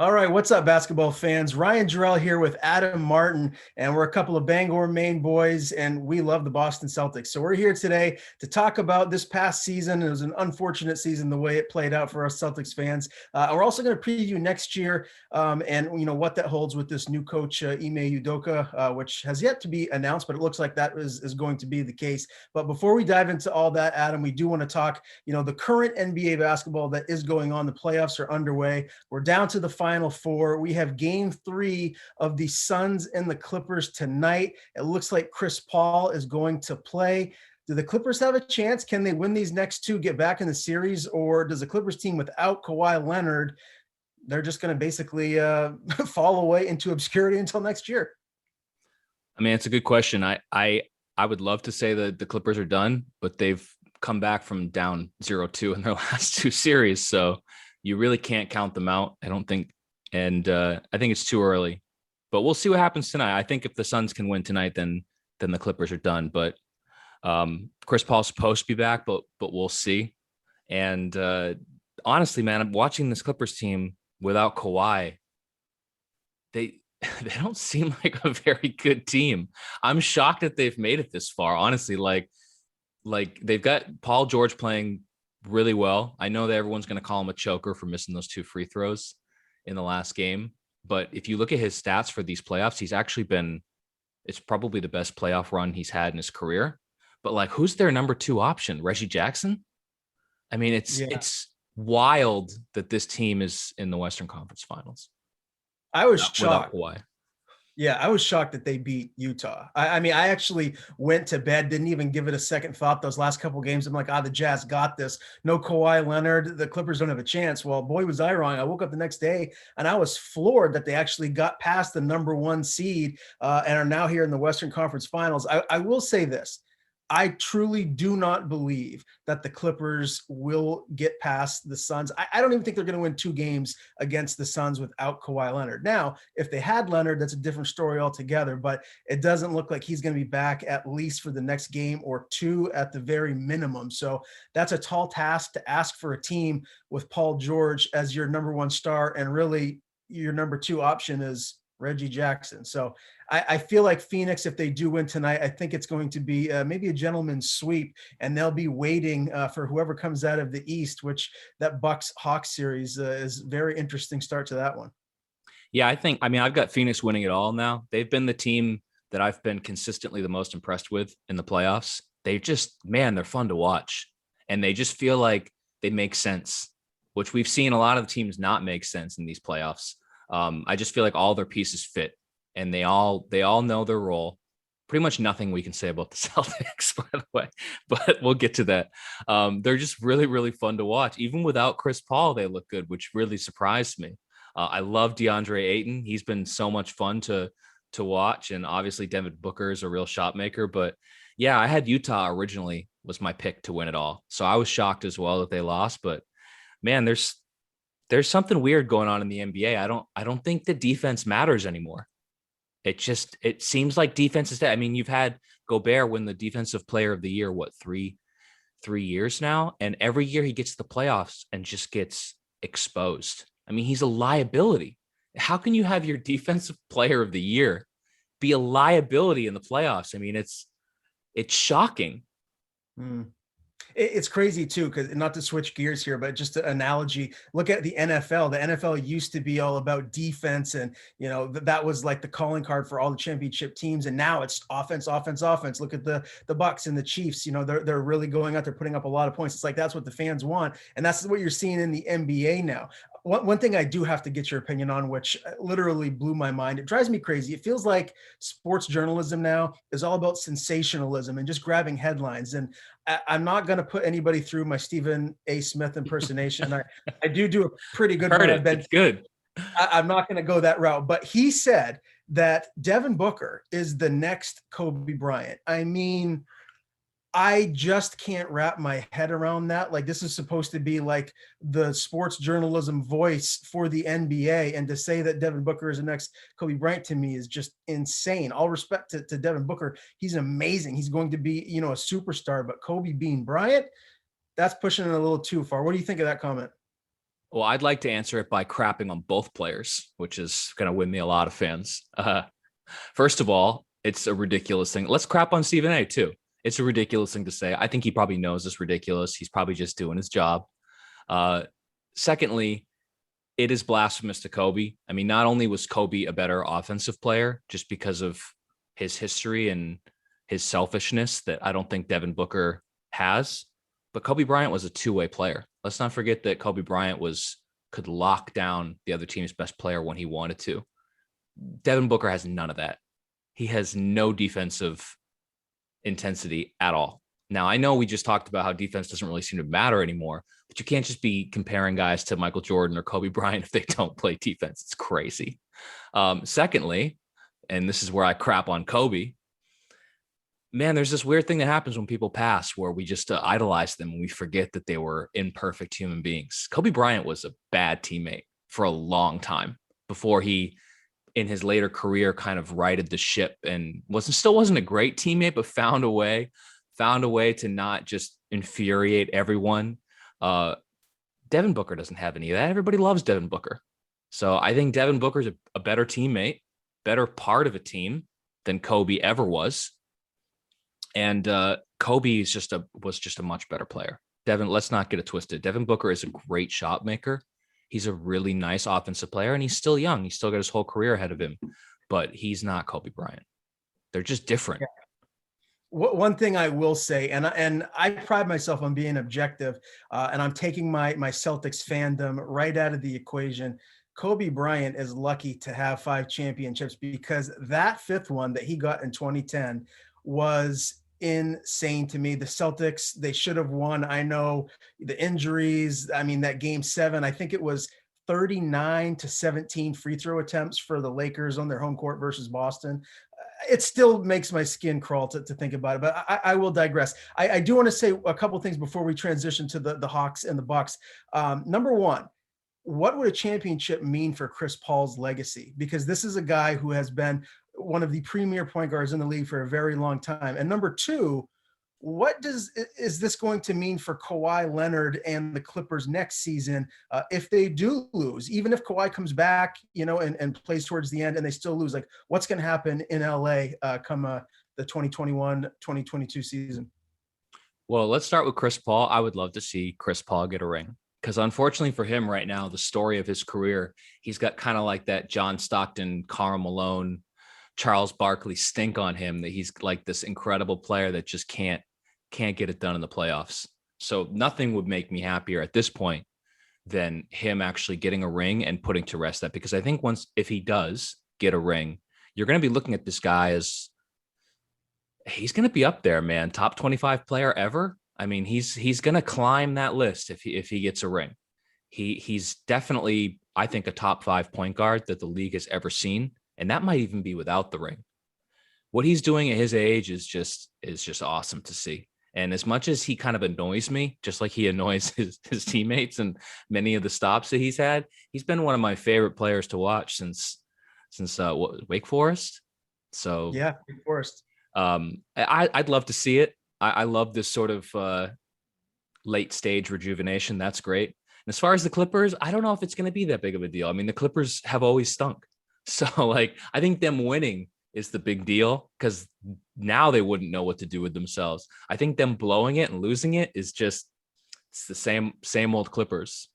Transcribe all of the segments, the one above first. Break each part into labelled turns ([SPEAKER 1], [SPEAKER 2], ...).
[SPEAKER 1] All right, what's up, basketball fans? Ryan Jarrell here with Adam Martin, and we're a couple of Bangor, Maine boys, and we love the Boston Celtics. So we're here today to talk about this past season. It was an unfortunate season the way it played out for us Celtics fans. We're also going to preview next year, and what that holds with this new coach, Ime Udoka, which has yet to be announced, but it looks like that is going to be the case. But before we dive into all that, Adam, we do want to talk, the current NBA basketball that is going on. The playoffs are underway. We're down to the Final Four. We have game 3 of the Suns and the Clippers tonight. It looks like Chris Paul is going to play. Do the Clippers have a chance? Can they win these next two, get back in the series, or does the Clippers team without Kawhi Leonard, they're just going to basically fall away into obscurity until next year?
[SPEAKER 2] I mean, it's a good question. I would love to say that the Clippers are done, but they've come back from down 0-2 in their last two series. So you really can't count them out, I don't think. And I think it's too early, but we'll see what happens tonight. I think if the Suns can win tonight, then the Clippers are done. But Chris Paul's supposed to be back, but we'll see. And honestly, man, I'm watching this Clippers team without Kawhi. They don't seem like a very good team. I'm shocked that they've made it this far. Honestly, like they've got Paul George playing really well. I know that everyone's going to call him a choker for missing those 2 free throws in the last game. But if you look at his stats for these playoffs, he's actually it's probably the best playoff run he's had in his career. But like, who's their number 2 option? Reggie Jackson? I mean, it's wild that this team is in the Western Conference Finals.
[SPEAKER 1] I was shocked.
[SPEAKER 2] Without Kawhi.
[SPEAKER 1] Yeah, I was shocked that they beat Utah. I mean, I actually went to bed, didn't even give it a second thought. Those last couple games, I'm like, the Jazz got this. No Kawhi Leonard. The Clippers don't have a chance. Well, boy, was I wrong. I woke up the next day, and I was floored that they actually got past the number 1 seed and are now here in the Western Conference Finals. I will say this. I truly do not believe that the Clippers will get past the Suns. I don't even think they're going to win 2 games against the Suns without Kawhi Leonard. Now, if they had Leonard, that's a different story altogether, but it doesn't look like he's going to be back at least for the next game or 2 at the very minimum. So that's a tall task to ask for a team with Paul George as your number 1 star, and really your number 2 option is Reggie Jackson. So I feel like Phoenix, if they do win tonight, I think it's going to be maybe a gentleman's sweep, and they'll be waiting for whoever comes out of the East, which that Bucks-Hawks series is very interesting start to that one.
[SPEAKER 2] Yeah, I've got Phoenix winning it all now. They've been the team that I've been consistently the most impressed with in the playoffs. They're fun to watch, and they just feel like they make sense, which we've seen a lot of teams not make sense in these playoffs. I just feel like all their pieces fit, and they all know their role. Pretty much nothing we can say about the Celtics, by the way, but we'll get to that. They're just really, really fun to watch. Even without Chris Paul, they look good, which really surprised me. I love DeAndre Ayton. He's been so much fun to watch, and obviously Devin Booker is a real shot maker. But yeah, I had Utah originally was my pick to win it all, so I was shocked as well that they lost. But man, there's something weird going on in the NBA. I don't think the defense matters anymore. It seems like defense is dead. I mean, you've had Gobert win the defensive player of the year, what, three years now? And every year he gets to the playoffs and just gets exposed. I mean, he's a liability. How can you have your defensive player of the year be a liability in the playoffs? I mean, it's shocking.
[SPEAKER 1] It's crazy too, because not to switch gears here, but just an analogy, look at the NFL. The NFL used to be all about defense, and that was like the calling card for all the championship teams. And now it's offense, offense, offense. Look at the Bucks and the Chiefs. They're really going out there putting up a lot of points. It's like that's what the fans want, and that's what you're seeing in the NBA now. One thing I do have to get your opinion on, which literally blew my mind. It drives me crazy. It feels like sports journalism now is all about sensationalism and just grabbing headlines. And I'm not going to put anybody through my Stephen A. Smith impersonation. I do a pretty good one.
[SPEAKER 2] It's good.
[SPEAKER 1] I'm not going to go that route. But he said that Devin Booker is the next Kobe Bryant. I mean, I just can't wrap my head around that. Like, this is supposed to be like the sports journalism voice for the NBA. And to say that Devin Booker is the next Kobe Bryant to me is just insane. All respect to Devin Booker. He's amazing. He's going to be, a superstar, but Kobe being Bryant, that's pushing it a little too far. What do you think of that comment?
[SPEAKER 2] Well, I'd like to answer it by crapping on both players, which is going to win me a lot of fans. First of all, it's a ridiculous thing. Let's crap on Stephen A too. It's a ridiculous thing to say. I think he probably knows it's ridiculous. He's probably just doing his job. Secondly, it is blasphemous to Kobe. I mean, not only was Kobe a better offensive player just because of his history and his selfishness that I don't think Devin Booker has, but Kobe Bryant was a two-way player. Let's not forget that Kobe Bryant could lock down the other team's best player when he wanted to. Devin Booker has none of that. He has no defensive intensity at all. Now, I know we just talked about how defense doesn't really seem to matter anymore, but you can't just be comparing guys to Michael Jordan or Kobe Bryant if they don't play defense. It's crazy. Secondly, and this is where I crap on Kobe, man, there's this weird thing that happens when people pass where we just idolize them and we forget that they were imperfect human beings. Kobe Bryant was a bad teammate for a long time before he, in his later career, kind of righted the ship and still wasn't a great teammate, but found a way to not just infuriate everyone. Devin Booker doesn't have any of that. Everybody loves Devin Booker. So I think Devin Booker's a better teammate, better part of a team than Kobe ever was. And Kobe was just a much better player. Devin, let's not get it twisted. Devin Booker is a great shot maker. He's a really nice offensive player, and he's still young. He's still got his whole career ahead of him, but he's not Kobe Bryant. They're just different.
[SPEAKER 1] Yeah. One thing I will say, and I pride myself on being objective, and I'm taking my Celtics fandom right out of the equation. Kobe Bryant is lucky to have 5 championships because that 5th one that he got in 2010 was insane to me. The Celtics, they should have won. I know the injuries. I mean, that game 7, I think it was 39-17 free throw attempts for the Lakers on their home court versus Boston. It still makes my skin crawl to think about it, but I will digress. I do want to say a couple things before we transition to the Hawks and the Bucks. Number one, what would a championship mean for Chris Paul's legacy? Because this is a guy who has been one of the premier point guards in the league for a very long time. And number two, what is this going to mean for Kawhi Leonard and the Clippers next season if they do lose? Even if Kawhi comes back, and plays towards the end and they still lose, like what's going to happen in LA come the 2021-2022 season?
[SPEAKER 2] Well, let's start with Chris Paul. I would love to see Chris Paul get a ring because unfortunately for him right now, the story of his career, he's got kind of like that John Stockton, Karl Malone, Charles Barkley stink on him, that he's like this incredible player that just can't get it done in the playoffs. So nothing would make me happier at this point than him actually getting a ring and putting to rest that, because I think if he does get a ring, you're going to be looking at this guy as he's going to be up there, man. Top 25 player ever. I mean, he's going to climb that list if he gets a ring. He's definitely, I think, a top 5 point guard that the league has ever seen. And that might even be without the ring. What he's doing at his age is just awesome to see. And as much as he kind of annoys me, just like he annoys his teammates and many of the stops that he's had, he's been one of my favorite players to watch since Wake Forest. So
[SPEAKER 1] yeah, Wake Forest.
[SPEAKER 2] I'd love to see it. I love this sort of late stage rejuvenation. That's great. And as far as the Clippers, I don't know if it's going to be that big of a deal. I mean, the Clippers have always stunk. So I think them winning is the big deal because now they wouldn't know what to do with themselves. I think them blowing it and losing it is it's the same old Clippers.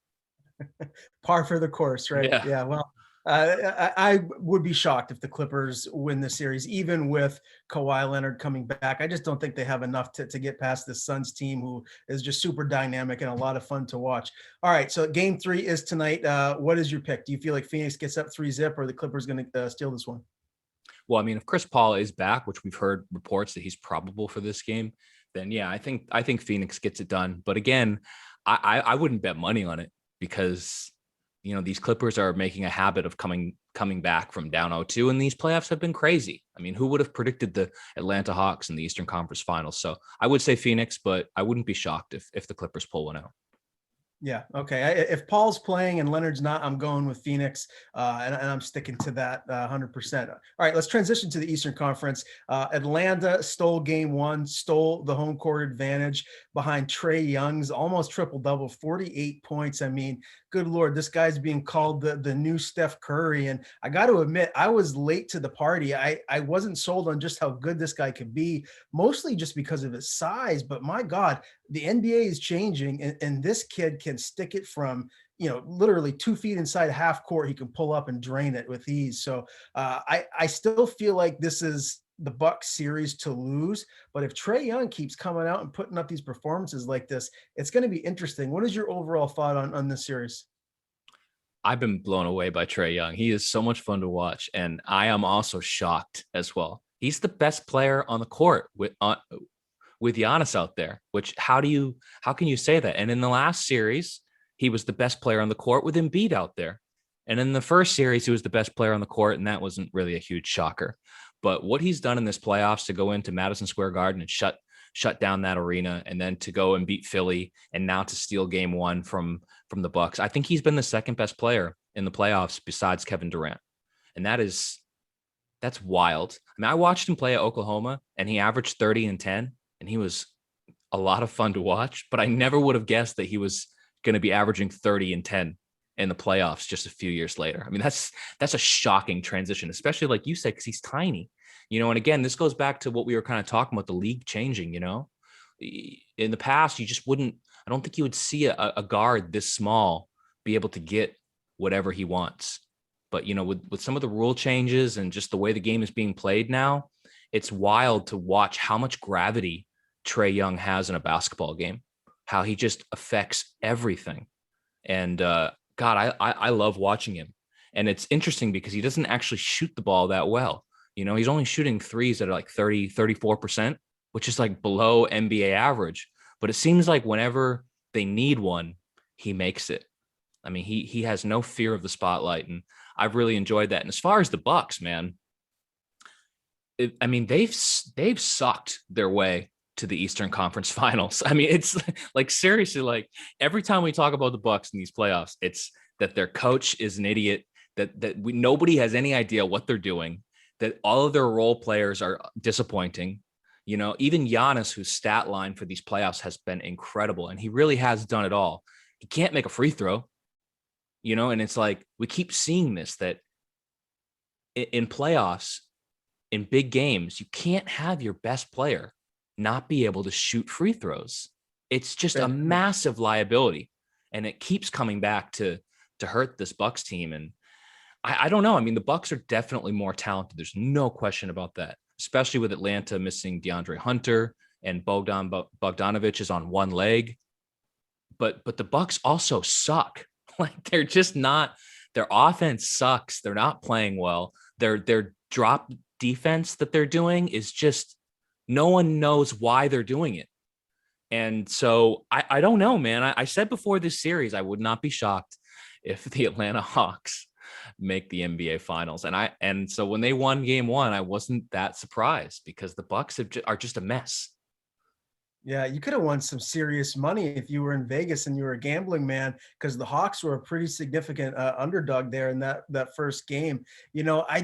[SPEAKER 1] Par for the course, right? Yeah. Well, I would be shocked if the Clippers win the series, even with Kawhi Leonard coming back. I just don't think they have enough to get past the Suns team, who is just super dynamic and a lot of fun to watch. All right, so game 3 is tonight. What is your pick? Do you feel like Phoenix gets up 3-0 or the Clippers going to steal this one?
[SPEAKER 2] Well, I mean, if Chris Paul is back, which we've heard reports that he's probable for this game, then yeah, I think Phoenix gets it done. But again, I wouldn't bet money on it because these Clippers are making a habit of coming back from down 0-2, and these playoffs have been crazy. I mean, who would have predicted the Atlanta Hawks in the Eastern Conference Finals? So I would say Phoenix, but I wouldn't be shocked if the Clippers pull one out.
[SPEAKER 1] Yeah. Okay. If Paul's playing and Leonard's not, I'm going with Phoenix, and I'm sticking to that 100%. All right. Let's transition to the Eastern Conference. Atlanta stole game one, stole the home court advantage behind Trae Young's almost triple double, 48 points. I mean, good Lord, this guy's being called the new Steph Curry. And I got to admit, I was late to the party. I wasn't sold on just how good this guy could be, mostly just because of his size. But my God, the NBA is changing, and this kid can stick it from literally 2 feet inside half court. He can pull up and drain it with ease. So I still feel like this is the Bucks series to lose. But if Trae Young keeps coming out and putting up these performances like this, it's going to be interesting. What is your overall thought on this series?
[SPEAKER 2] I've been blown away by Trae Young. He is so much fun to watch, and I am also shocked as well. He's the best player on the court with Giannis out there. Which how can you say that? And in the last series, he was the best player on the court with Embiid out there. And in the first series, he was the best player on the court, and that wasn't really a huge shocker. But what he's done in this playoffs to go into Madison Square Garden and shut down that arena, and then to go and beat Philly, and now to steal game one from the Bucks, I think he's been the second best player in the playoffs besides Kevin Durant. And that's wild. I mean, I watched him play at Oklahoma, and he averaged 30 and 10, and he was a lot of fun to watch, but I never would have guessed that he was going to be averaging 30 and 10 in the playoffs just a few years later. I mean, that's a shocking transition, especially like you said, because he's tiny, and again, this goes back to what we were kind of talking about, the league changing. In the past, I don't think you would see a guard this small be able to get whatever he wants. But, with some of the rule changes and just the way the game is being played now, it's wild to watch how much gravity Trae Young has in a basketball game, how he just affects everything. And God, I love watching him. And it's interesting because he doesn't actually shoot the ball that well. He's only shooting threes that are like 30, 34%, which is like below NBA average. But it seems like whenever they need one, he makes it. I mean, he has no fear of the spotlight, and I've really enjoyed that. And as far as the Bucks, man, they've sucked their way to the Eastern Conference Finals. I mean, it's like seriously, like every time we talk about the Bucks in these playoffs, it's that their coach is an idiot, that nobody has any idea what they're doing, that all of their role players are disappointing. Even Giannis, whose stat line for these playoffs has been incredible, and he really has done it all. He can't make a free throw, and it's like we keep seeing this, that in playoffs, in big games, you can't have your best player not be able to shoot free throws. It's just a massive liability, and it keeps coming back to hurt this Bucks team. And I don't know. I mean, the Bucks are definitely more talented. There's no question about that, especially with Atlanta missing DeAndre Hunter, and Bogdanovich is on one leg. But the Bucks also suck. Like, they're just not. Their offense sucks. They're not playing well. Their drop defense that they're doing is just, no one knows why they're doing it. And so I don't know, man. I said before this series, I would not be shocked if the Atlanta Hawks make the NBA Finals. And so when they won game one, I wasn't that surprised, because the Bucks are just a mess.
[SPEAKER 1] Yeah, you could have won some serious money if you were in Vegas and you were a gambling man, because the Hawks were a pretty significant underdog there in that first game. I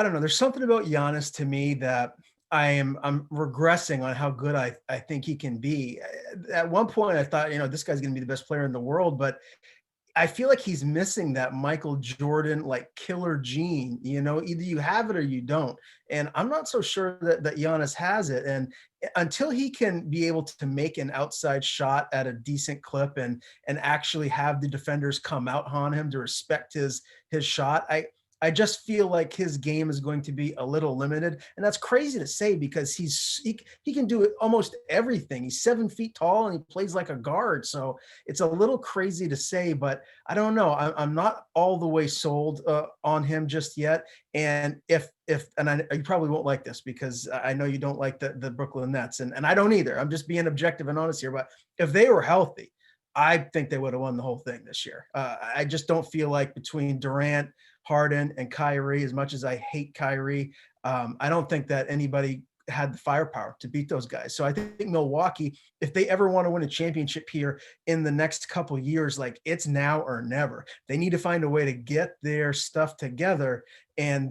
[SPEAKER 1] don't know. There's something about Giannis to me that I'm regressing on how good I think he can be. At one point, I thought, this guy's going to be the best player in the world, but I feel like he's missing that Michael Jordan like killer gene. Either you have it or you don't. And I'm not so sure that Giannis has it. And until he can be able to make an outside shot at a decent clip and actually have the defenders come out on him to respect his shot, I just feel like his game is going to be a little limited. And that's crazy to say, because he can do almost everything. He's 7 feet tall and he plays like a guard. So it's a little crazy to say, but I don't know. I'm not all the way sold on him just yet. And you probably won't like this, because I know you don't like the Brooklyn Nets, and I don't either. I'm just being objective and honest here. But if they were healthy, I think they would have won the whole thing this year. I just don't feel like between Durant, Harden, and Kyrie, as much as I hate Kyrie, I don't think that anybody had the firepower to beat those guys. So I think Milwaukee, if they ever want to win a championship here in the next couple years, like it's now or never. They need to find a way to get their stuff together and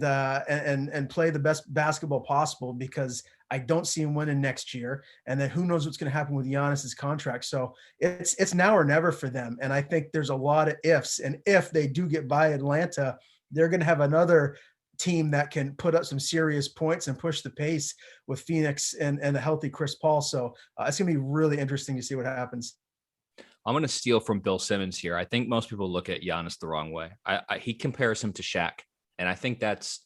[SPEAKER 1] play the best basketball possible, because I don't see him winning next year. And then who knows what's going to happen with Giannis's contract. So it's now or never for them. And I think there's a lot of ifs. And if they do get by Atlanta, they're going to have another team that can put up some serious points and push the pace with Phoenix and a healthy Chris Paul. So it's going to be really interesting to see what happens.
[SPEAKER 2] I'm going to steal from Bill Simmons here. I think most people look at Giannis the wrong way. He compares him to Shaq, and I think that's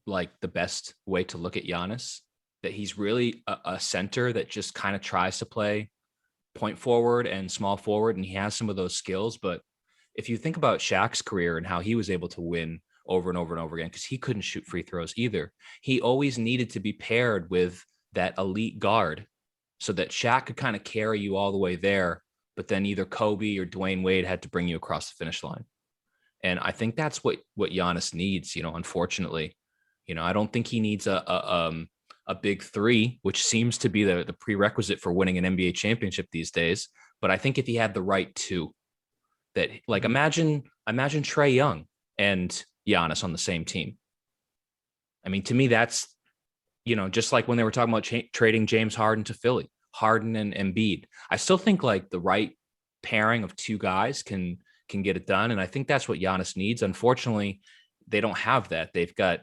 [SPEAKER 2] like the best way to look at Giannis, that he's really a center that just kind of tries to play point forward and small forward, and he has some of those skills. But if you think about Shaq's career and how he was able to win over and over and over again, because he couldn't shoot free throws either, he always needed to be paired with that elite guard so that Shaq could kind of carry you all the way there, but then either Kobe or Dwayne Wade had to bring you across the finish line. And I think that's what Giannis needs, unfortunately. I don't think he needs a big three, which seems to be the prerequisite for winning an NBA championship these days. But I think if he had the right two, that like imagine Trae Young and Giannis on the same team. I mean, to me, that's, just like when they were talking about trading James Harden to Philly, Harden and Embiid. I still think like the right pairing of two guys can get it done. And I think that's what Giannis needs. Unfortunately, they don't have that. They've got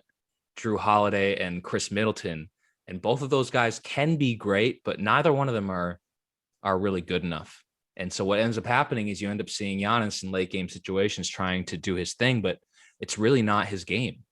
[SPEAKER 2] Drew Holiday and Chris Middleton, and both of those guys can be great, but neither one of them are really good enough. And so what ends up happening is you end up seeing Giannis in late game situations trying to do his thing, but it's really not his game.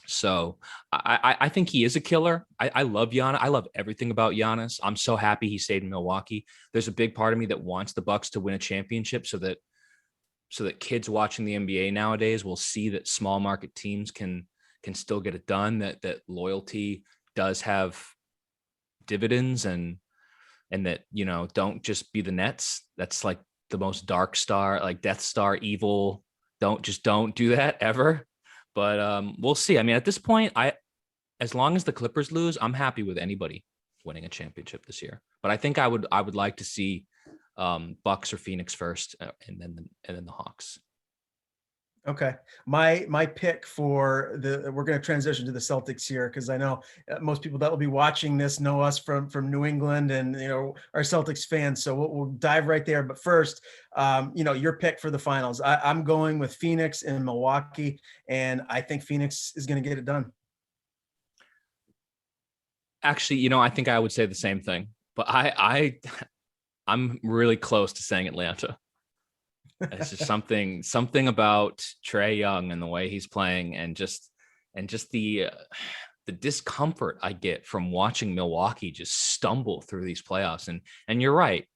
[SPEAKER 2] So I think he is a killer. I love Giannis. I love everything about Giannis. I'm so happy he stayed in Milwaukee. There's a big part of me that wants the Bucks to win a championship so that kids watching the NBA nowadays will see that small market teams can still get it done, that loyalty does have dividends, and that, don't just be the Nets. That's like the most dark star, like Death Star evil. Don't do that ever. But we'll see. I mean, at this point, as long as the Clippers lose, I'm happy with anybody winning a championship this year. But I think I would like to see Bucks or Phoenix first, and then the Hawks.
[SPEAKER 1] Okay. My pick for we're going to transition to the Celtics here, because I know most people that will be watching this know us from New England and, our Celtics fans. So we'll dive right there. But first, your pick for the finals. I'm going with Phoenix and Milwaukee, and I think Phoenix is going to get it done.
[SPEAKER 2] Actually, I think I would say the same thing, but I'm really close to saying Atlanta. It's just something about Trae Young and the way he's playing, and just the discomfort I get from watching Milwaukee just stumble through these playoffs. And you're right.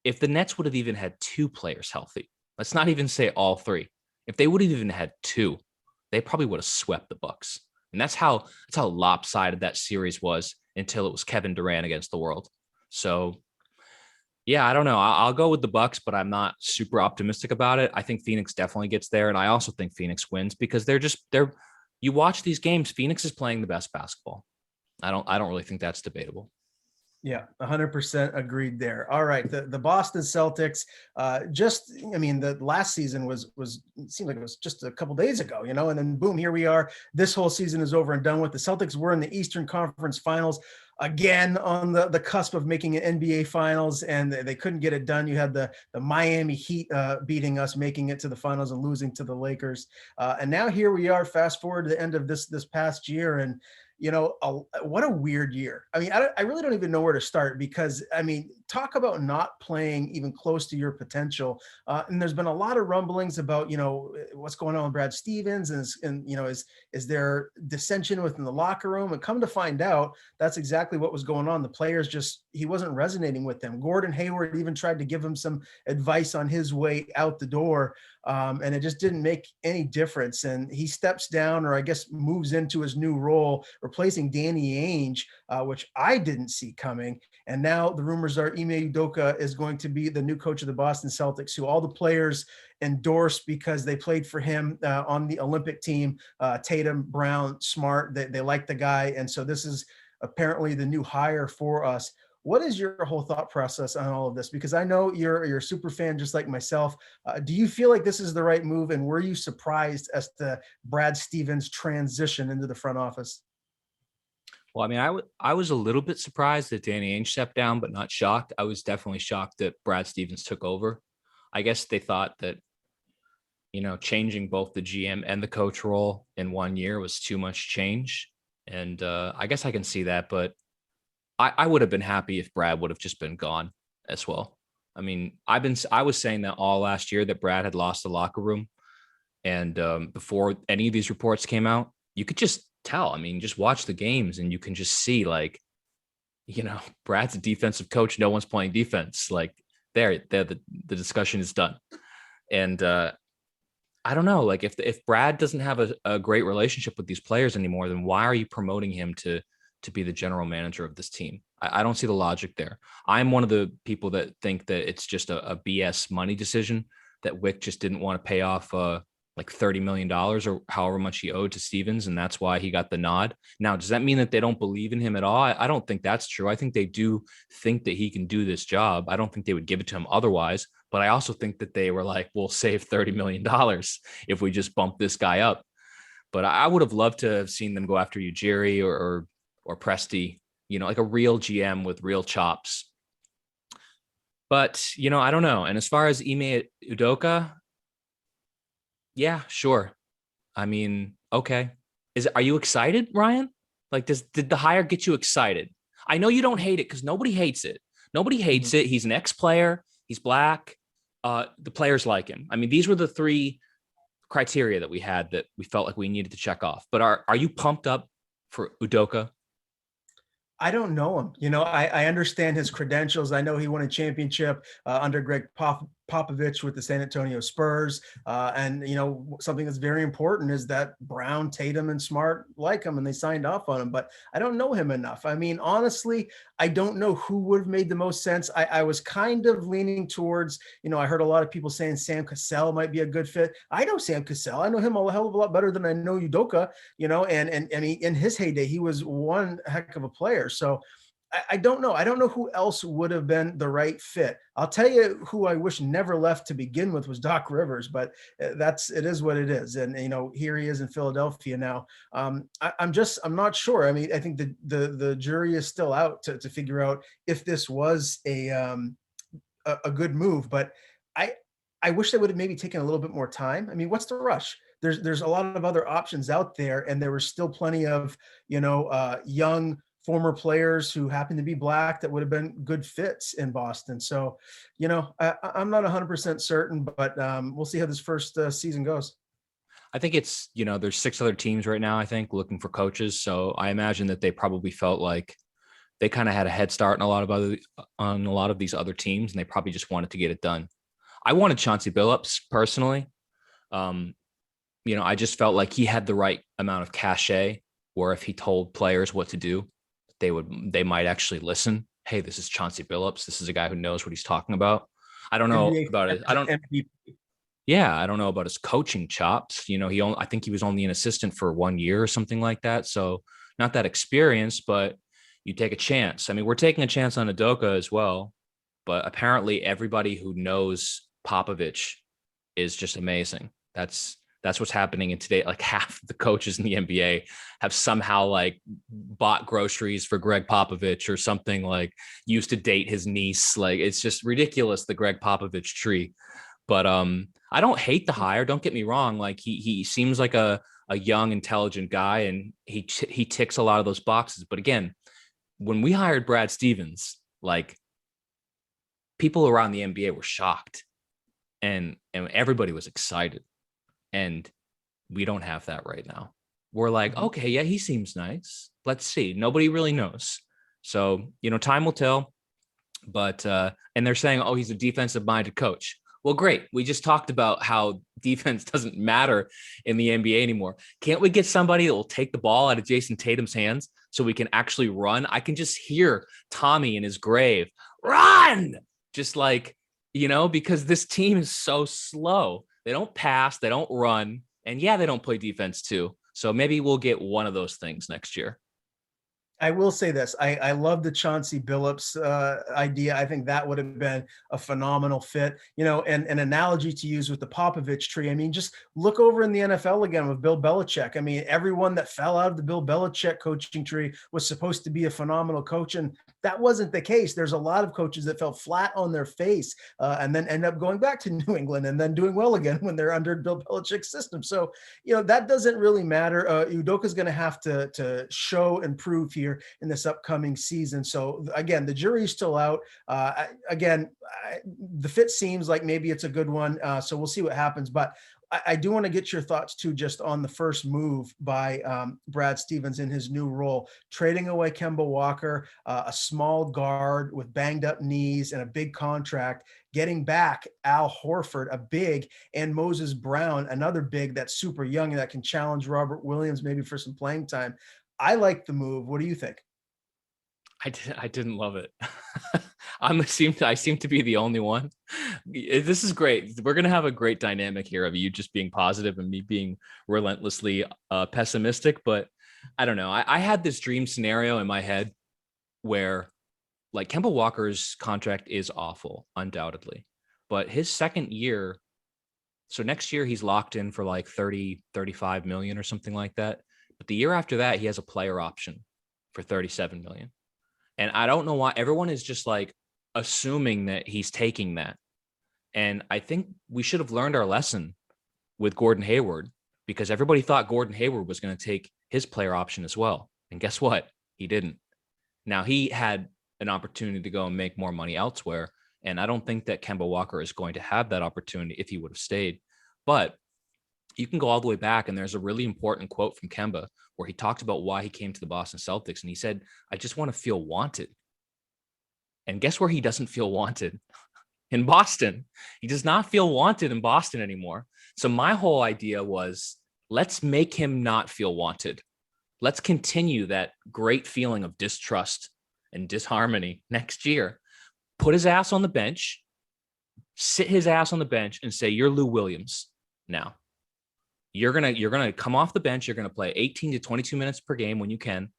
[SPEAKER 2] If the Nets would have even had two players healthy, let's not even say all three. If they would have even had two, they probably would have swept the Bucks. And that's how lopsided that series was until it was Kevin Durant against the world. So yeah, I don't know. I'll go with the Bucks, but I'm not super optimistic about it. I think Phoenix definitely gets there, and I also think Phoenix wins because they're. You watch these games, Phoenix is playing the best basketball. I don't really think that's debatable.
[SPEAKER 1] Yeah, 100% agreed there. All right, the Boston Celtics. The last season was it seemed like it was just a couple days ago, and then boom, here we are. This whole season is over and done with. The Celtics were in the Eastern Conference Finals, again on the cusp of making an NBA Finals, and they couldn't get it done. You had the Miami Heat beating us, making it to the finals and losing to the Lakers. And now here we are, fast forward to the end of this past year, and what a weird year. I mean, I really don't even know where to start, because, talk about not playing even close to your potential. And there's been a lot of rumblings about, what's going on with Brad Stevens, and is there dissension within the locker room? And come to find out, that's exactly what was going on. The players he wasn't resonating with them. Gordon Hayward even tried to give him some advice on his way out the door. and it just didn't make any difference. And he steps down, or I guess moves into his new role, replacing Danny Ainge, which I didn't see coming. And now the rumors are Ime Udoka is going to be the new coach of the Boston Celtics, who all the players endorsed because they played for him on the Olympic team. Tatum, Brown, Smart, they like the guy. And so this is apparently the new hire for us. What is your whole thought process on all of this? Because I know you're a super fan just like myself. Do you feel like this is the right move? And were you surprised as to Brad Stevens' transition into the front office?
[SPEAKER 2] Well, I mean, I was a little bit surprised that Danny Ainge stepped down, but not shocked. I was definitely shocked that Brad Stevens took over. I guess they thought that, changing both the GM and the coach role in 1 year was too much change. And I guess I can see that, but I would have been happy if Brad would have just been gone as well. I mean, I was saying that all last year that Brad had lost the locker room. And before any of these reports came out, you could just tell. I mean, just watch the games and you can just see, like, Brad's a defensive coach. No one's playing defense. Like, the discussion is done. And I don't know, like, if Brad doesn't have a great relationship with these players anymore, then why are you promoting him to be the general manager of this team? I don't see the logic there. I'm one of the people that think that it's just a BS money decision, that Wick just didn't want to pay off like $30 million or however much he owed to Stevens. And that's why he got the nod. Now, does that mean that they don't believe in him at all? I don't think that's true. I think they do think that he can do this job. I don't think they would give it to him otherwise. But I also think that they were like, we'll save $30 million if we just bump this guy up. But I would have loved to have seen them go after Ujiri or Presti, like a real GM with real chops. But, I don't know. And as far as Ime Udoka, yeah, sure. I mean, okay. Are you excited, Ryan? Like, did the hire get you excited? I know you don't hate it because nobody hates it. Nobody hates it. He's an ex-player. He's black. The players like him. I mean, these were the three criteria that we had that we felt like we needed to check off. But are you pumped up for Udoka?
[SPEAKER 1] I don't know him. I understand his credentials. I know he won a championship under Greg Popovich with the San Antonio Spurs. And something that's very important is that Brown, Tatum, and Smart like him, and they signed off on him. But I don't know him enough. I mean, honestly, I don't know who would have made the most sense. I was kind of leaning towards, I heard a lot of people saying Sam Cassell might be a good fit. I know Sam Cassell. I know him a hell of a lot better than I know Udoka. And I mean, in his heyday, he was one heck of a player. So I don't know. I don't know who else would have been the right fit. I'll tell you who I wish never left to begin with was Doc Rivers, but it is what it is. And, here he is in Philadelphia now. I'm not sure. I mean, I think the jury is still out to figure out if this was a good move, but I wish they would have maybe taken a little bit more time. I mean, what's the rush? There's a lot of other options out there, and there were still plenty of, young former players who happen to be black that would have been good fits in Boston. So, I'm not 100% certain, but we'll see how this first season goes.
[SPEAKER 2] I think it's, there's 6 other teams right now, I think, looking for coaches. So I imagine that they probably felt like they kind of had a head start on a lot of these other teams, and they probably just wanted to get it done. I wanted Chauncey Billups personally. I just felt like he had the right amount of cachet where if he told players what to do, they might actually listen. Hey, this is Chauncey Billups. This is a guy who knows what he's talking about. I don't know about it. I don't know about his coaching chops. I think he was only an assistant for 1 year or something like that. So not that experienced, but you take a chance. I mean, we're taking a chance on Udoka as well, but apparently everybody who knows Popovich is just amazing. That's what's happening in today. Like half the coaches in the NBA have somehow like bought groceries for Greg Popovich or something, like used to date his niece. Like it's just ridiculous, the Greg Popovich tree. But I don't hate the hire. Don't get me wrong. Like he seems like a young, intelligent guy, and he ticks a lot of those boxes. But again, when we hired Brad Stevens, like people around the NBA were shocked, and everybody was excited. And we don't have that right now. We're like, okay, yeah, he seems nice. Let's see. Nobody really knows. So, time will tell. But and they're saying, oh, he's a defensive minded coach. Well, great. We just talked about how defense doesn't matter in the NBA anymore. Can't we get somebody that will take the ball out of Jason Tatum's hands so we can actually run? I can just hear Tommy in his grave, run, just like, because this team is so slow. They don't pass, they don't run, and yeah, they don't play defense too. So maybe we'll get one of those things next year.
[SPEAKER 1] I will say this. I love the Chauncey Billups idea. I think that would have been a phenomenal fit. And an analogy to use with the Popovich tree. I mean, just look over in the NFL again with Bill Belichick. I mean, everyone that fell out of the Bill Belichick coaching tree was supposed to be a phenomenal coach, and that wasn't the case. There's a lot of coaches that fell flat on their face and then end up going back to New England and then doing well again when they're under Bill Belichick's system. So, that doesn't really matter. Udoka's going to have to show and prove here in this upcoming season. So again, the jury's still out. The fit seems like maybe it's a good one. So we'll see what happens. But I do want to get your thoughts too, just on the first move by Brad Stevens in his new role, trading away Kemba Walker, a small guard with banged up knees and a big contract, getting back Al Horford, a big, and Moses Brown, another big that's super young and that can challenge Robert Williams maybe for some playing time. I like the move. What do you think?
[SPEAKER 2] I didn't love it. I seem to be the only one. This is great. We're gonna have a great dynamic here of you just being positive and me being relentlessly pessimistic. But I don't know. I had this dream scenario in my head where, like, Kemba Walker's contract is awful, undoubtedly, but his second year. So next year he's locked in for like 30, 35 million or something like that. But the year after that, he has a player option for 37 million. And I don't know why everyone is just like assuming that he's taking that. And I think we should have learned our lesson with Gordon Hayward, because everybody thought Gordon Hayward was going to take his player option as well. And guess what? He didn't. Now he had an opportunity to go and make more money elsewhere. And I don't think that Kemba Walker is going to have that opportunity if he would have stayed. But you can go all the way back, and there's a really important quote from Kemba where he talked about why he came to the Boston Celtics. And he said, I just want to feel wanted. And guess where he doesn't feel wanted? In Boston. He does not feel wanted in Boston anymore. So my whole idea was, let's make him not feel wanted. Let's continue that great feeling of distrust and disharmony next year. Put his ass on the bench, sit his ass on the bench, and say, you're Lou Williams now. You're gonna come off the bench. You're gonna play 18 to 22 minutes per game when you can.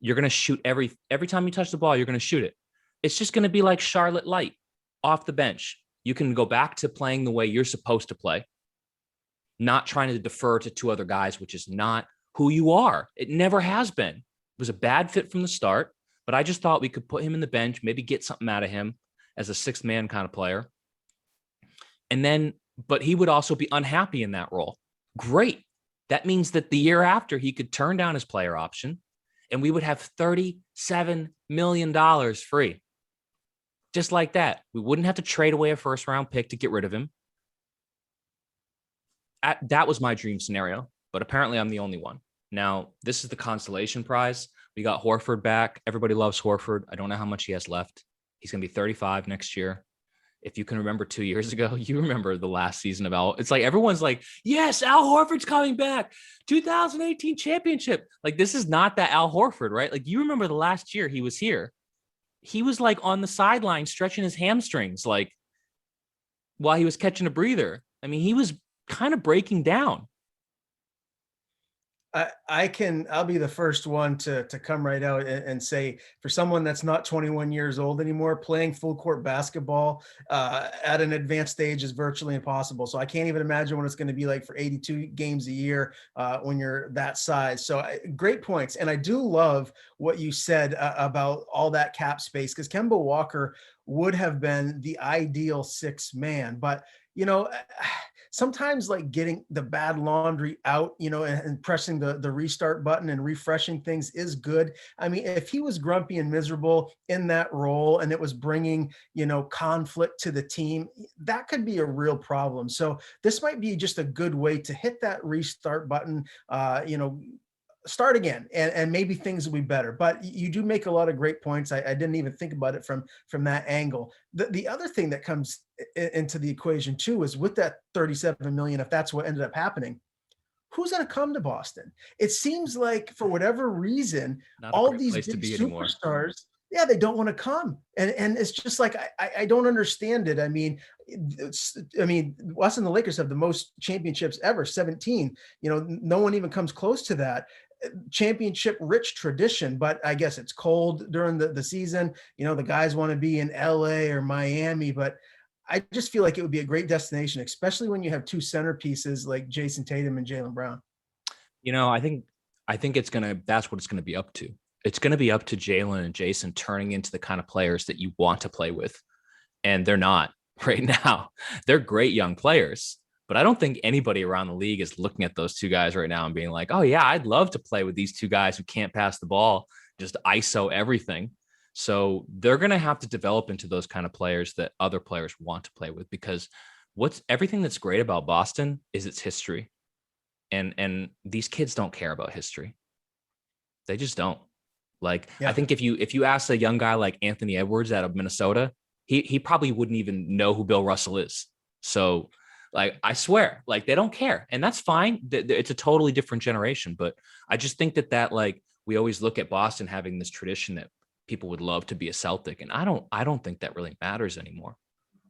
[SPEAKER 2] You're gonna shoot every time you touch the ball. You're gonna shoot it. It's just gonna be like Charlotte Light off the bench. You can go back to playing the way you're supposed to play, not trying to defer to two other guys, which is not who you are. It never has been. It was a bad fit from the start, but I just thought we could put him in the bench, maybe get something out of him as a sixth man kind of player. And then, but he would also be unhappy in that role. Great. That means that the year after he could turn down his player option and we would have $37 million free. Just like that. We wouldn't have to trade away a first round pick to get rid of him. That was my dream scenario, but apparently I'm the only one. Now, this is the consolation prize. We got Horford back. Everybody loves Horford. I don't know how much he has left. He's going to be 35 next year. If you can remember 2 years ago, you remember the last season of Al. It's like everyone's like, yes, Al Horford's coming back. 2018 championship. Like, this is not that Al Horford, right? Like, you remember the last year he was here. He was like on the sideline stretching his hamstrings, like while he was catching a breather. I mean, he was kind of breaking down.
[SPEAKER 1] I'll be the first one to come right out and say, for someone that's not 21 years old anymore, playing full court basketball at an advanced stage is virtually impossible. So I can't even imagine what it's going to be like for 82 games a year when you're that size. So great points. And I do love what you said about all that cap space, because Kemba Walker would have been the ideal sixth man. But, sometimes like getting the bad laundry out, and pressing the restart button and refreshing things is good. I mean, if he was grumpy and miserable in that role and it was bringing, conflict to the team, that could be a real problem. So this might be just a good way to hit that restart button, start again, and maybe things will be better. But you do make a lot of great points. I didn't even think about it from that angle. The other thing that comes into the equation too is with that 37 million, if that's what ended up happening, who's going to come to Boston? It seems like for whatever reason,
[SPEAKER 2] Not a
[SPEAKER 1] all
[SPEAKER 2] great
[SPEAKER 1] these
[SPEAKER 2] place to
[SPEAKER 1] big
[SPEAKER 2] be anymore.
[SPEAKER 1] superstars, yeah, they don't want to come, and it's just like I don't understand it. I mean, us and the Lakers have the most championships ever, 17. No one even comes close to that. Championship rich tradition, but I guess it's cold during the season. The guys want to be in LA or Miami, but I just feel like it would be a great destination, especially when you have two centerpieces like Jason Tatum and Jaylen Brown.
[SPEAKER 2] I think that's what it's gonna be up to. It's gonna be up to Jalen and Jason turning into the kind of players that you want to play with. And they're not right now. They're great young players, but I don't think anybody around the league is looking at those two guys right now and being like, oh yeah, I'd love to play with these two guys who can't pass the ball, just ISO everything. So they're going to have to develop into those kind of players that other players want to play with, because everything that's great about Boston is its history. And these kids don't care about history. They just don't. Like, yeah. I think if you ask a young guy like Anthony Edwards out of Minnesota, he probably wouldn't even know who Bill Russell is. So, like, I swear, like, they don't care, and that's fine. It's a totally different generation, but I just think that like, we always look at Boston having this tradition that people would love to be a Celtic, and I don't think that really matters anymore.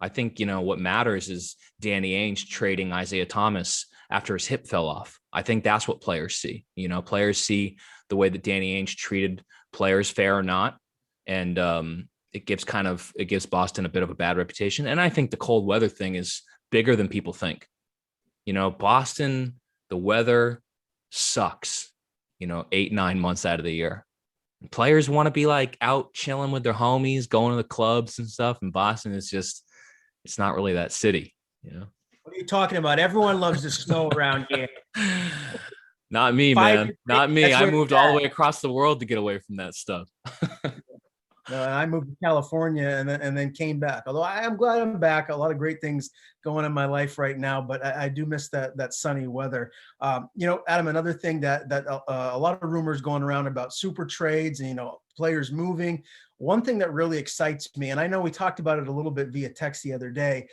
[SPEAKER 2] I think, what matters is Danny Ainge trading Isaiah Thomas after his hip fell off. I think that's what players see. Players see the way that Danny Ainge treated players, fair or not, and it gives Boston a bit of a bad reputation. And I think the cold weather thing is bigger than people think. Boston, the weather sucks, 8-9 months out of the year. Players want to be like out chilling with their homies, going to the clubs and stuff. And Boston is just, it's not really that city,
[SPEAKER 1] What are you talking about? Everyone loves the snow around here.
[SPEAKER 2] Not me, man. Not me. I moved all the way across the world to get away from that stuff.
[SPEAKER 1] No, I moved to California and then came back. Although I am glad I'm back. A lot of great things going on in my life right now, but I do miss that sunny weather. Adam, another thing that a lot of rumors going around about super trades and players moving. One thing that really excites me, and I know we talked about it a little bit via text the other day,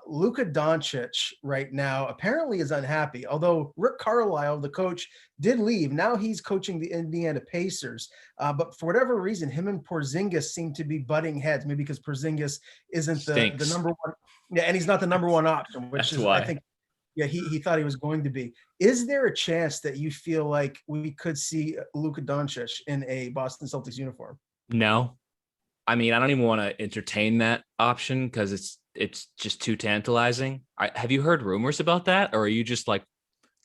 [SPEAKER 1] Luka Doncic right now apparently is unhappy. Although Rick Carlisle, the coach, did leave. Now he's coaching the Indiana Pacers. But for whatever reason, him and Porzingis seem to be butting heads, maybe because Porzingis isn't the number one. Yeah, and he's not the number one option, which is why. I think, yeah, he thought he was going to be. Is there a chance that you feel like we could see Luka Doncic in a Boston Celtics uniform?
[SPEAKER 2] No. I mean, I don't even want to entertain that option because it's just too tantalizing. Have you heard rumors about that, or are you just like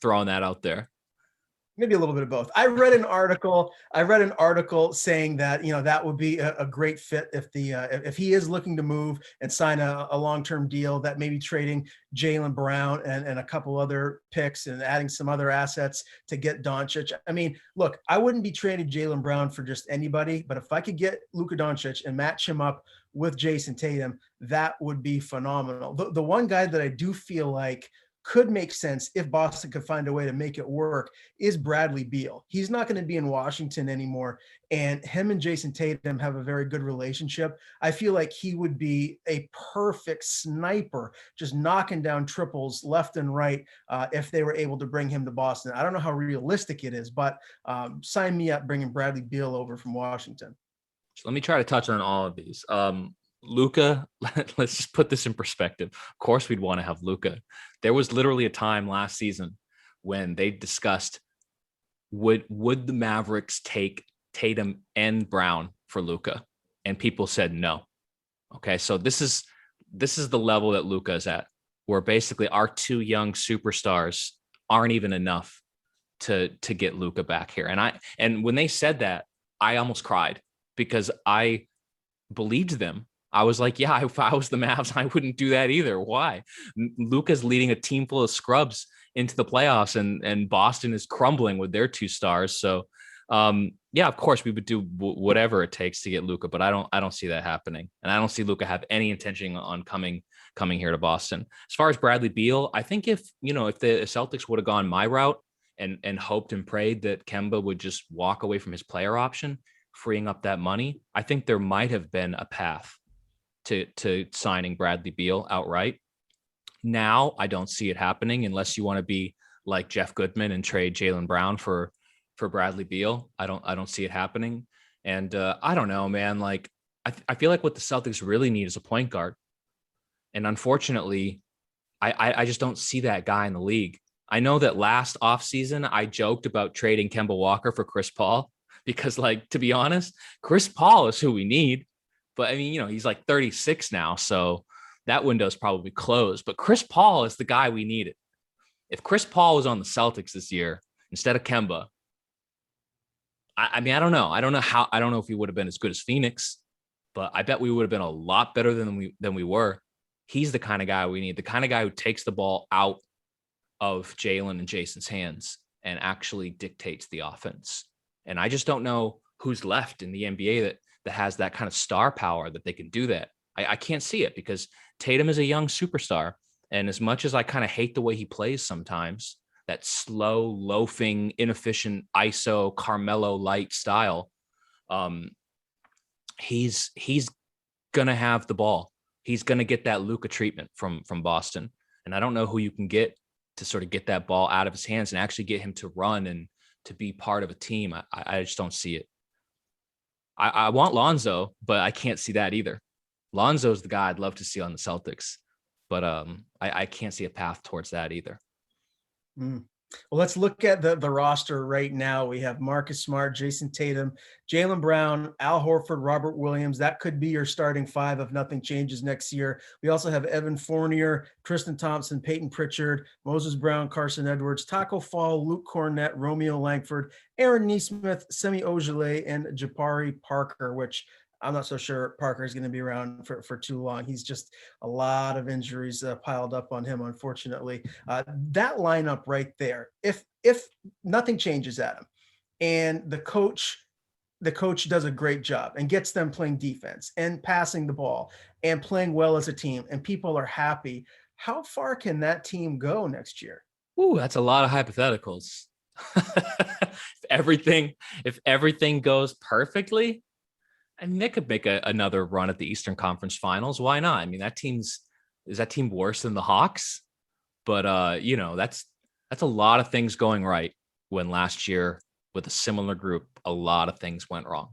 [SPEAKER 2] throwing that out there?
[SPEAKER 1] Maybe a little bit of both. I read an article saying that, that would be a great fit if he is looking to move and sign a long-term deal, that maybe trading Jaylen Brown and a couple other picks and adding some other assets to get Doncic. I mean, look, I wouldn't be trading Jaylen Brown for just anybody, but if I could get Luka Doncic and match him up with Jason Tatum, that would be phenomenal. The one guy that I do feel like could make sense if Boston could find a way to make it work is Bradley Beal. He's not going to be in Washington anymore, and him and Jason Tatum have a very good relationship. I feel like he would be a perfect sniper, just knocking down triples left and right if they were able to bring him to Boston. I don't know how realistic it is, but sign me up bringing Bradley Beal over from Washington.
[SPEAKER 2] So let me try to touch on all of these. Luka, let's just put this in perspective. Of course, we'd want to have Luka. There was literally a time last season when they discussed would the Mavericks take Tatum and Brown for Luka, and people said no. Okay, so this is the level that Luka is at, where basically our two young superstars aren't even enough to get Luka back here. And when they said that, I almost cried because I believed them. I was like, yeah, if I was the Mavs, I wouldn't do that either. Why? Luka's leading a team full of scrubs into the playoffs, and Boston is crumbling with their two stars. So, yeah, of course we would do whatever it takes to get Luka, but I don't see that happening, and I don't see Luka have any intention on coming here to Boston. As far as Bradley Beal, I think if the Celtics would have gone my route and hoped and prayed that Kemba would just walk away from his player option, freeing up that money, I think there might have been a path to signing Bradley Beal outright. Now I don't see it happening unless you want to be like Jeff Goodman and trade Jaylen Brown for Bradley Beal. I don't see it happening. And I don't know, man. Like I feel like what the Celtics really need is a point guard. And unfortunately, I just don't see that guy in the league. I know that last offseason I joked about trading Kemba Walker for Chris Paul because, like, to be honest, Chris Paul is who we need. But I mean, you know, he's like 36 now, so that window's probably closed. But Chris Paul is the guy we needed. If Chris Paul was on the Celtics this year instead of Kemba, I mean, I don't know. I don't know if he would have been as good as Phoenix, but I bet we would have been a lot better than we were. He's the kind of guy we need, the kind of guy who takes the ball out of Jaylen and Jason's hands and actually dictates the offense. And I just don't know who's left in the NBA that has that kind of star power that they can do that. I can't see it because Tatum is a young superstar. And as much as I kind of hate the way he plays sometimes, that slow, loafing, inefficient ISO Carmelo light style, he's gonna have the ball. He's gonna get that Luka treatment from Boston. And I don't know who you can get to sort of get that ball out of his hands and actually get him to run and to be part of a team. I just don't see it. I want Lonzo, but I can't see that either. Lonzo's the guy I'd love to see on the Celtics, but I can't see a path towards that either.
[SPEAKER 1] Well, let's look at the roster right now. We have Marcus Smart, Jason Tatum, Jaylen Brown, Al Horford, Robert Williams. That could be your starting five if nothing changes next year. We also have Evan Fournier, Tristan Thompson, Peyton Pritchard, Moses Brown, Carson Edwards, Taco Fall, Luke Cornett, Romeo Langford, Aaron Nesmith, Semi Ojeleye, and Jabari Parker, which I'm not so sure Parker is going to be around for too long. He's just a lot of injuries piled up on him, unfortunately. That lineup right there, if nothing changes, Adam, and the coach does a great job and gets them playing defense and passing the ball and playing well as a team, and people are happy, how far can that team go next year?
[SPEAKER 2] Ooh, that's a lot of hypotheticals. if everything goes perfectly, I mean, they could make another run at the Eastern Conference Finals. Why not? I mean, is that team worse than the Hawks? But you know, that's a lot of things going right when last year with a similar group, a lot of things went wrong.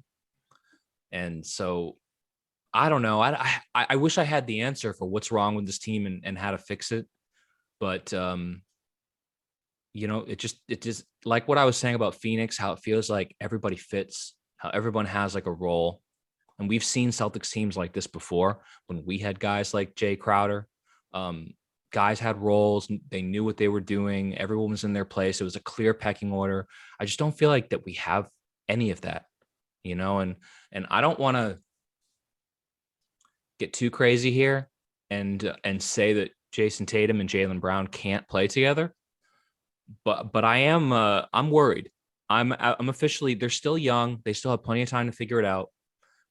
[SPEAKER 2] And so I don't know. I wish I had the answer for what's wrong with this team and how to fix it. But you know, it just like what I was saying about Phoenix, how it feels like everybody fits, how everyone has like a role. And we've seen Celtics teams like this before when we had guys like Jay Crowder. Guys had roles. They knew what they were doing. Everyone was in their place. It was a clear pecking order. I just don't feel like that we have any of that, you know, and I don't want to get too crazy here and say that Jason Tatum and Jaylen Brown can't play together. But I'm worried. I'm officially, they're still young. They still have plenty of time to figure it out.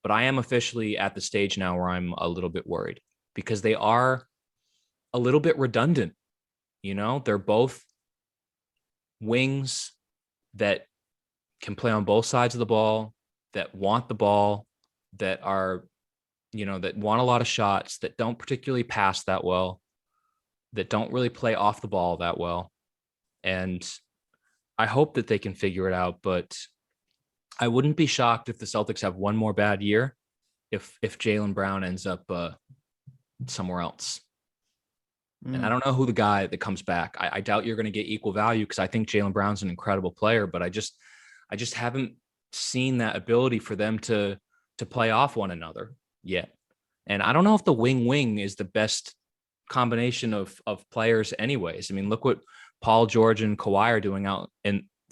[SPEAKER 2] But I am officially at the stage now where I'm a little bit worried because they are a little bit redundant. You know, they're both wings that can play on both sides of the ball, that want the ball, that are, you know, that want a lot of shots, that don't particularly pass that well, that don't really play off the ball that well. And I hope that they can figure it out, but I wouldn't be shocked if the Celtics have one more bad year if Jaylen Brown ends up somewhere else. And I don't know who the guy that comes back. I doubt you're going to get equal value because I think Jaylen Brown's an incredible player, but I just haven't seen that ability for them to play off one another yet. And I don't know if the wing is the best combination of players anyways. I mean, look what Paul George and Kawhi are doing out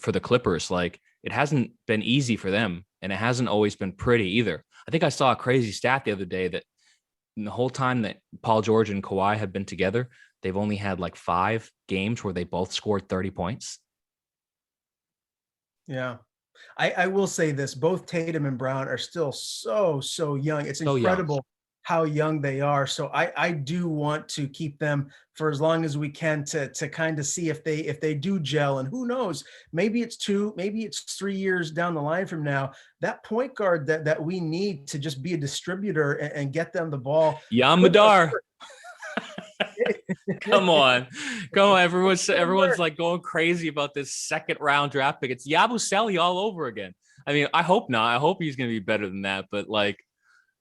[SPEAKER 2] for the Clippers. Like, it hasn't been easy for them, and it hasn't always been pretty either. I think I saw a crazy stat the other day that in the whole time that Paul George and Kawhi have been together, they've only had like 5 games where they both scored 30 points.
[SPEAKER 1] Yeah. I will say this, both Tatum and Brown are still so young. It's incredible how young they are. So I do want to keep them for as long as we can to kind of see if they do gel. And who knows, maybe it's 2, maybe it's 3 years down the line from now, that point guard that we need to just be a distributor and get them the ball could
[SPEAKER 2] Yamadar. Come
[SPEAKER 1] work.
[SPEAKER 2] on. Come on. Everyone's
[SPEAKER 1] Work.
[SPEAKER 2] like going crazy about this second round draft pick. It's Yabusele all over again. I mean, I hope not. I hope he's going to be better than that. But like,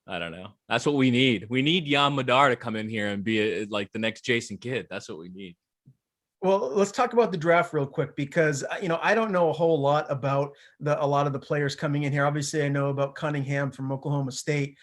[SPEAKER 2] I don't know. That's what we need. We need Jan Madar to come in here and be like the next Jason Kidd. That's what we need.
[SPEAKER 1] Well, let's talk about the draft real quick because I don't know a whole lot about a lot of the players coming in here. Obviously, I know about Cunningham from Oklahoma State.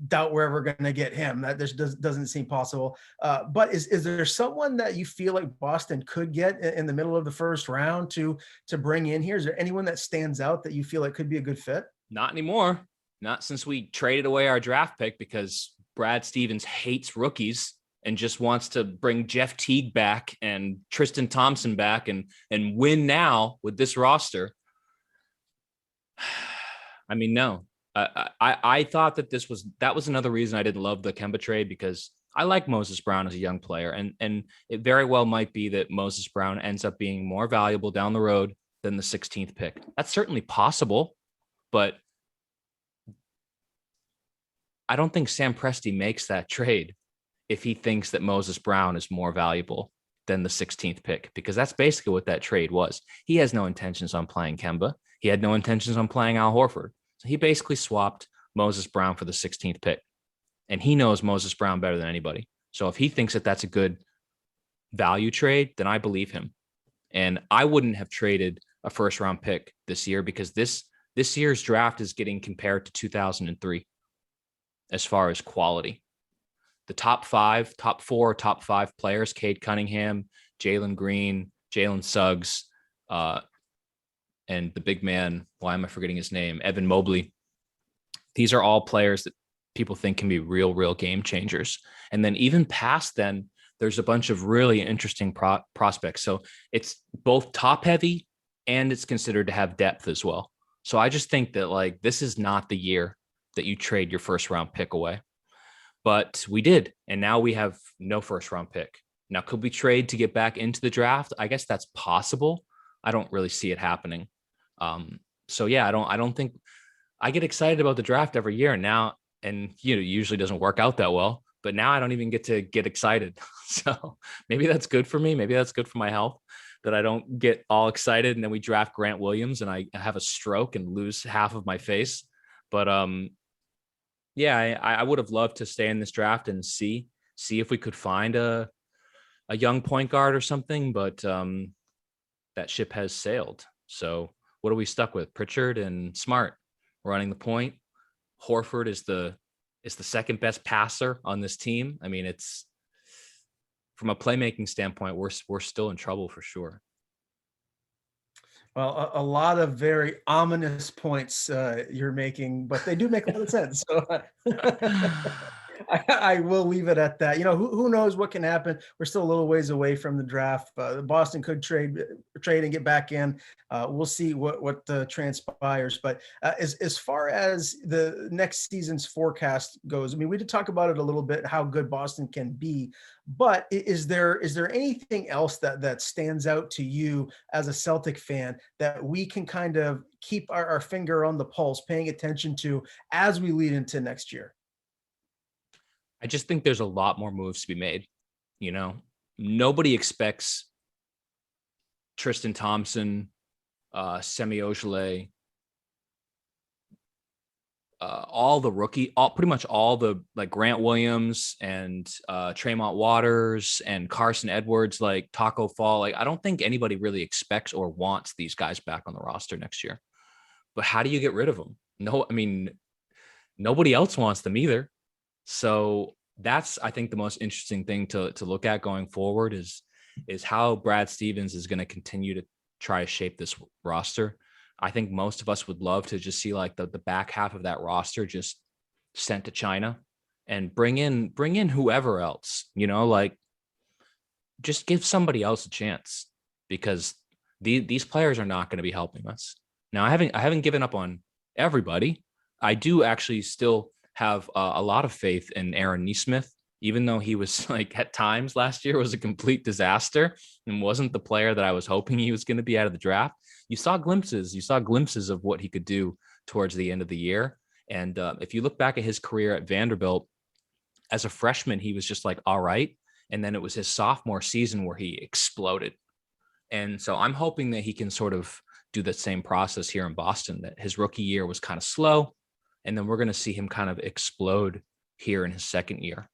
[SPEAKER 1] Doubt we're ever going to get him. That doesn't seem possible. But is there someone that you feel like Boston could get in the middle of the first round to bring in here? Is there anyone that stands out that you feel like could be a good fit?
[SPEAKER 2] Not anymore. Not since we traded away our draft pick because Brad Stevens hates rookies and just wants to bring Jeff Teague back and Tristan Thompson back and win now with this roster. I mean, no. I thought that that was another reason I didn't love the Kemba trade, because I like Moses Brown as a young player, and it very well might be that Moses Brown ends up being more valuable down the road than the 16th pick. That's certainly possible, but I don't think Sam Presti makes that trade if he thinks that Moses Brown is more valuable than the 16th pick, because that's basically what that trade was. He has no intentions on playing Kemba. He had no intentions on playing Al Horford. So he basically swapped Moses Brown for the 16th pick, and he knows Moses Brown better than anybody. So if he thinks that that's a good value trade, then I believe him. And I wouldn't have traded a first round pick this year, because this year's draft is getting compared to 2003 as far as quality. The top 4, top 5 players, Cade Cunningham, Jalen Green, Jalen Suggs, and the big man, why am I forgetting his name? Evan Mobley. These are all players that people think can be real game changers. And then even past then, there's a bunch of really interesting prospects. So it's both top heavy and it's considered to have depth as well. So I just think that like, this is not the year that you trade your first round pick away. But we did, and now we have no first round pick. Now, could we trade to get back into the draft? I guess that's possible. I don't really see it happening. So yeah, I don't think I get excited about the draft every year now, and usually doesn't work out that well. But now I don't even get to get excited. So maybe that's good for me. Maybe that's good for my health, that I don't get all excited and then we draft Grant Williams and I have a stroke and lose half of my face. But yeah, I would have loved to stay in this draft and see if we could find a young point guard or something, but that ship has sailed. So what are we stuck with? Pritchard and Smart running the point. Horford is the second best passer on this team. I mean, it's from a playmaking standpoint, we're still in trouble for sure.
[SPEAKER 1] Well, a lot of very ominous points you're making, but they do make a lot of sense. So I will leave it at that. Who knows what can happen? We're still a little ways away from the draft. Boston could trade and get back in. We'll see what transpires. But as far as the next season's forecast goes, I mean, we did talk about it a little bit, how good Boston can be. But is there anything else that stands out to you as a Celtic fan that we can kind of keep our finger on the pulse, paying attention to as we lead into next year?
[SPEAKER 2] I just think there's a lot more moves to be made. Nobody expects Tristan Thompson, Semi Ojeleye, pretty much all the like Grant Williams and Tremont Waters and Carson Edwards, like Taco Fall. Like, I don't think anybody really expects or wants these guys back on the roster next year. But how do you get rid of them? No, I mean, nobody else wants them either. So that's, I think, the most interesting thing to look at going forward is how Brad Stevens is going to continue to try to shape this roster. I think most of us would love to just see like the back half of that roster just sent to China and bring in whoever else, like just give somebody else a chance, because these players are not going to be helping us. Now, I haven't given up on everybody. I do actually still have a lot of faith in Aaron Nesmith, even though he was like at times last year was a complete disaster and wasn't the player that I was hoping he was going to be out of the draft. You saw glimpses of what he could do towards the end of the year. And if you look back at his career at Vanderbilt, as a freshman, he was just like, all right. And then it was his sophomore season where he exploded. And so I'm hoping that he can sort of do the same process here in Boston, that his rookie year was kind of slow. And then we're going to see him kind of explode here in his second year.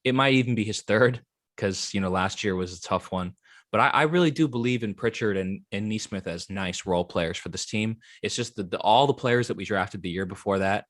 [SPEAKER 2] It might even be his third because, last year was a tough one. But I really do believe in Pritchard and Nesmith as nice role players for this team. It's just all the players that we drafted the year before that.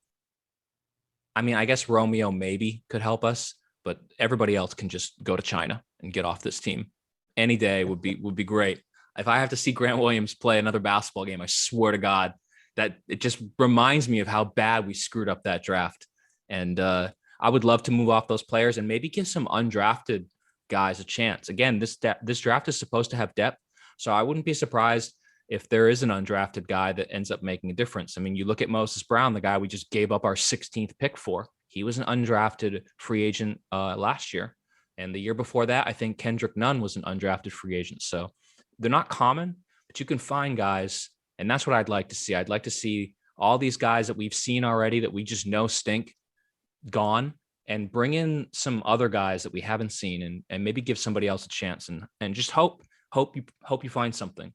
[SPEAKER 2] I mean, I guess Romeo maybe could help us, but everybody else can just go to China and get off this team. Any day would be great. If I have to see Grant Williams play another basketball game, I swear to God that it just reminds me of how bad we screwed up that draft. And I would love to move off those players and maybe give some undrafted guys a chance. Again, this draft is supposed to have depth, so I wouldn't be surprised if there is an undrafted guy that ends up making a difference. I mean, you look at Moses Brown, the guy we just gave up our 16th pick for. He was an undrafted free agent last year. And the year before that, I think Kendrick Nunn was an undrafted free agent. So they're not common, but you can find guys. And that's what I'd like to see. I'd like to see all these guys that we've seen already that we just know stink gone, and bring in some other guys that we haven't seen and maybe give somebody else a chance and just hope you find something.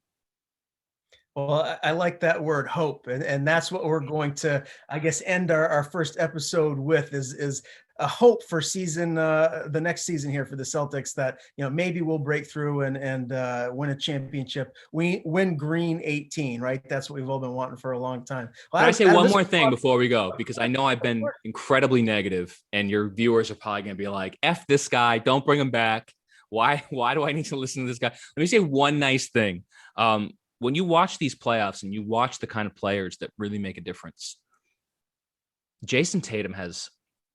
[SPEAKER 1] Well, I like that word hope. And that's what we're going to, I guess, end our first episode with is a hope for the next season here for the Celtics that, maybe we'll break through and win a championship. We win green 18, right? That's what we've all been wanting for a long time. Well,
[SPEAKER 2] Can I say one more thing before we go? Because I know I've been incredibly negative and your viewers are probably going to be like, F this guy, don't bring him back. Why do I need to listen to this guy? Let me say one nice thing. When you watch these playoffs and you watch the kind of players that really make a difference, Jason Tatum has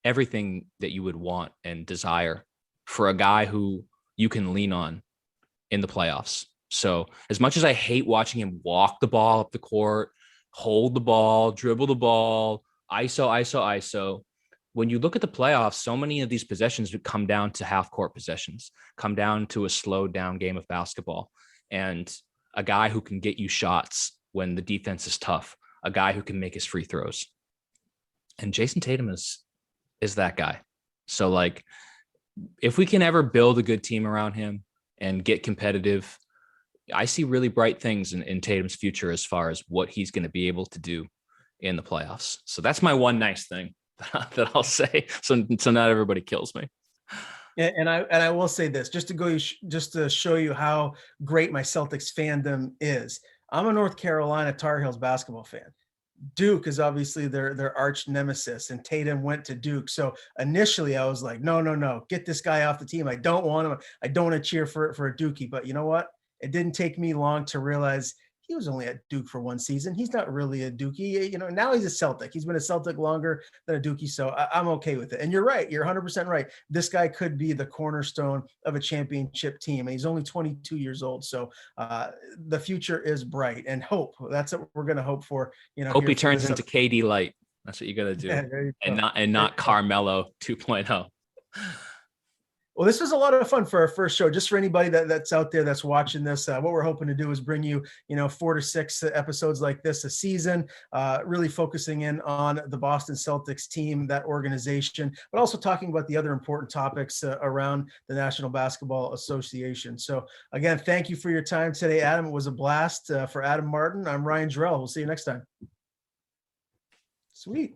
[SPEAKER 2] everything that you would want and desire for a guy who you can lean on in the playoffs. So as much as I hate watching him walk the ball up the court, hold the ball, dribble the ball, ISO, when you look at the playoffs, so many of these possessions would come down to half court possessions, come down to a slowed down game of basketball. And a guy who can get you shots when the defense is tough, a guy who can make his free throws. And Jason Tatum is that guy. So like, if we can ever build a good team around him and get competitive, I see really bright things in Tatum's future as far as what he's going to be able to do in the playoffs. So that's my one nice thing that I'll say. So not everybody kills me.
[SPEAKER 1] And I will say this, just to show you how great my Celtics fandom is. I'm a North Carolina Tar Heels basketball fan. Duke is obviously their arch nemesis, and Tatum went to Duke. So initially I was like, no, get this guy off the team. I don't want him. I don't want to cheer for a Dookie. But you know what? It didn't take me long to realize he was only at Duke for one season. He's not really a Dookie. Now he's a Celtic. He's been a Celtic longer than a Dookie, so I'm okay with it. And you're right. You're 100% right. This guy could be the cornerstone of a championship team, and he's only 22 years old. So the future is bright, and hope. That's what we're going to hope for.
[SPEAKER 2] Hope he turns into KD Light. That's what you got to do,
[SPEAKER 1] yeah,
[SPEAKER 2] and not Carmelo 2.0.
[SPEAKER 1] Well, this was a lot of fun for our first show. Just for anybody that's out there that's watching this, what we're hoping to do is bring you, 4 to 6 episodes like this a season, really focusing in on the Boston Celtics team, that organization, but also talking about the other important topics around the National Basketball Association. So again, thank you for your time today, Adam. It was a blast. For Adam Martin, I'm Ryan Jarrell. We'll see you next time. Sweet.